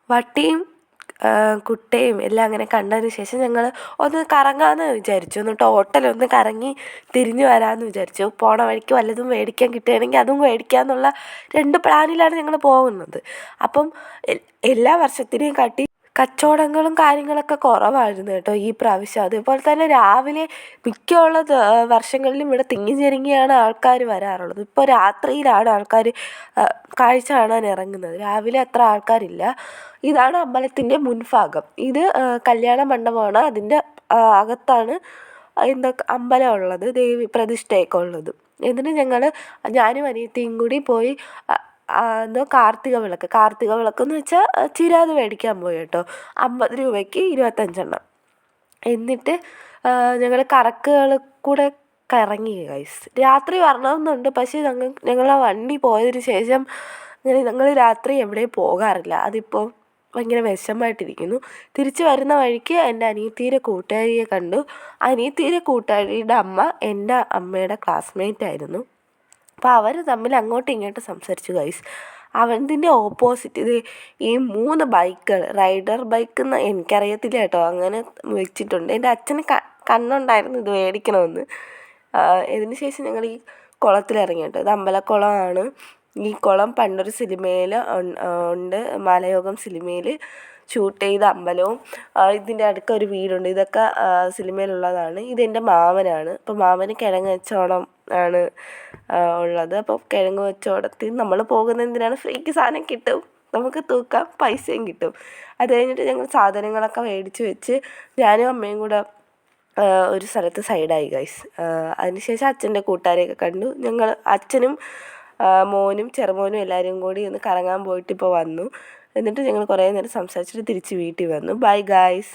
വട്ടിയും കുട്ടയും എല്ലാം അങ്ങനെ കണ്ടതിന് ശേഷം ഞങ്ങൾ ഒന്ന് കറങ്ങാമെന്ന് വിചാരിച്ചു. ഒന്ന് ടോട്ടലൊന്ന് കറങ്ങി തിരിഞ്ഞ് വരാമെന്ന് വിചാരിച്ചു. പോണ വഴിക്ക് വല്ലതും മേടിക്കാൻ കിട്ടുകയാണെങ്കിൽ അതും മേടിക്കാമെന്നുള്ള 2 പ്ലാനിലാണ് ഞങ്ങൾ പോകുന്നത്. അപ്പം എല്ലാ വർഷത്തിനെയും കാട്ടി കച്ചവടങ്ങളും കാര്യങ്ങളൊക്കെ കുറവായിരുന്നു കേട്ടോ ഈ പ്രാവശ്യം. അതേപോലെ തന്നെ രാവിലെ മിക്കുള്ള വർഷങ്ങളിലും ഇവിടെ തിങ്ങി ഞെരുങ്ങിയാണ് ആൾക്കാർ വരാറുള്ളത്. ഇപ്പോൾ രാത്രിയിലാണ് ആൾക്കാർ കാഴ്ച കാണാൻ ഇറങ്ങുന്നത്. രാവിലെ അത്ര ആൾക്കാരില്ല. ഇതാണ് അമ്പലത്തിൻ്റെ മുൻഭാഗം. ഇത് കല്യാണ മണ്ഡപമാണ്. അതിൻ്റെ അകത്താണ് അമ്പലം ഉള്ളത്, ദേവി പ്രതിഷ്ഠയൊക്കെ ഉള്ളത്. എന്നിട്ട് ഞാനും അനിയത്തിയും കൂടി പോയി എന്തോ കാർത്തിക വിളക്കെന്ന് വെച്ചാൽ ചിരാത് മേടിക്കാൻ പോയി കേട്ടോ. 50 രൂപയ്ക്ക് 25 എന്നിട്ട് ഞങ്ങൾ കറക്കുകൾ കൂടെ കറങ്ങി ഗൈസ്. രാത്രി വരണമെന്നുണ്ട്, പക്ഷേ ഞങ്ങൾ ആ വണ്ടി പോയതിന് ശേഷം ഞങ്ങൾ രാത്രി എവിടെയും പോകാറില്ല. അതിപ്പോൾ ഭയങ്കര വിഷമമായിട്ടിരിക്കുന്നു. തിരിച്ച് വരുന്ന വഴിക്ക് എൻ്റെ അനിയത്തിയുടെ കൂട്ടുകാരിയെ കണ്ടു. അനിയത്തിയുടെ കൂട്ടുകാരിയുടെ അമ്മ എൻ്റെ അമ്മയുടെ ക്ലാസ്മേറ്റ് ആയിരുന്നു. അപ്പോൾ അവർ തമ്മിൽ അങ്ങോട്ടും ഇങ്ങോട്ടും സംസാരിച്ചു ഗൈസ്. അവൻ്റെ ഓപ്പോസിറ്റ് ഈ 3 ബൈക്കുകൾ, റൈഡർ ബൈക്കെന്ന് എനിക്കറിയത്തില്ല കേട്ടോ, അങ്ങനെ വെച്ചിട്ടുണ്ട്. എൻ്റെ അച്ഛന് കണ്ണുണ്ടായിരുന്നു ഇത് മേടിക്കണമെന്ന്. ഇതിന് ശേഷം ഞങ്ങൾ ഈ കുളത്തിലിറങ്ങി കേട്ടോ. ഇത് അമ്പലക്കുളമാണ്. ഈ കുളം പണ്ടൊരു സിനിമയിൽ ഉണ്ട്, മലയോഗം സിനിമയിൽ ഷൂട്ട് ചെയ്ത അമ്പലവും ഇതിൻ്റെ അടുക്ക ഒരു വീടുണ്ട്. ഇതൊക്കെ സിനിമയിലുള്ളതാണ്. ഇതെൻ്റെ മാമനാണ്. അപ്പോൾ മാമന് കിഴങ്ങ് കച്ചവടം ആണ് ഉള്ളത്. അപ്പോൾ കിഴങ്ങ് കച്ചവടത്തിൽ നമ്മൾ പോകുന്നത് എന്തിനാണ്? ഫ്രീക്ക് സാധനം കിട്ടും, നമുക്ക് തൂക്കാം, പൈസയും കിട്ടും. അത് കഴിഞ്ഞിട്ട് ഞങ്ങൾ സാധനങ്ങളൊക്കെ മേടിച്ച് വെച്ച് ഞാനും അമ്മയും കൂടെ ഒരു സ്ഥലത്ത് സൈഡായി ഗൈസ്. അതിനുശേഷം അച്ഛൻ്റെ കൂട്ടുകാരെയൊക്കെ കണ്ടു. അച്ഛനും മോനും ചെറുമോനും എല്ലാവരും കൂടി ഒന്ന് കറങ്ങാൻ പോയിട്ട് ഇപ്പോൾ വന്നു. എന്നിട്ട് ഞങ്ങൾ കുറേ നേരം സംസാരിച്ചിട്ട് തിരിച്ച് വീട്ടിൽ വന്നു. Bye guys.